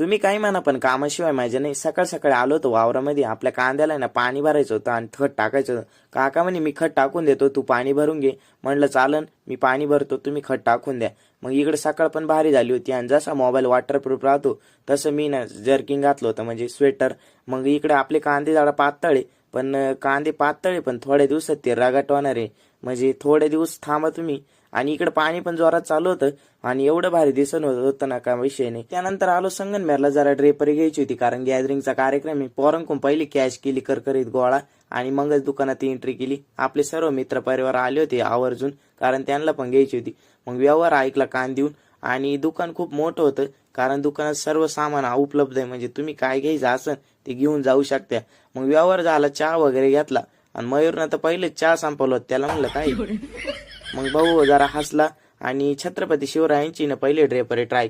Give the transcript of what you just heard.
तुम्ही काही म्हणा पण कामाशिवाय माझ्या नाही. सकाळ सकाळी आलो होतो वावरामध्ये, आपल्या कांद्याला ना पाणी भरायचं होतं आणि खत टाकायचं होतं. काका म्हणे मी खत टाकून देतो, तू पाणी भरून घे. म्हणलं चालन, मी पाणी भरतो, तुम्ही खत टाकून द्या. मग इकडे सकाळ पण भारी झाली होती आणि जसा मोबाईल वॉटरप्रूफ राहतो तसं मी ना जर्किंग घातलं होतं, म्हणजे स्वेटर. मग इकडे आपले कांदे जरा पातळ पण कांदे पातळ पण थोड्या दिवसात ते रगाट होणार आहे, म्हणजे थोडे दिवस थांबा तुम्ही. आणि इकडे पाणी पण जोरात चालू होतं आणि एवढं भारी दिसन होतं ना, का विषय नाही. त्यानंतर आलो संगनमेरला, जरा ड्रेपरी घ्यायची होती कारण गॅदरिंगचा कार्यक्रम आहे. पोरांकडून पहिली कॅश केली करकरीत गोळा आणि मगच दुकानात एंट्री केली. आपले सर्व मित्र परिवार आले होते आवर्जून, कारण त्यांना पण घ्यायची होती. मग व्यवहार ऐकला कान देऊन. आणि दुकान खूप मोठं होतं कारण दुकानात सर्व सामान उपलब्ध आहे, म्हणजे तुम्ही काय घ्यायचं असेल ते घेऊन जाऊ शकता. मग व्यवहार झाला, चहा वगैरे घेतला आणि मयूरनं तर पहिले चहा संपवलं होतं. त्याला म्हणलं काय, मग भाऊ जरा हसला आणि छत्रपती शिवरायांची ना पहिले ड्रेपरी ट्राय केली.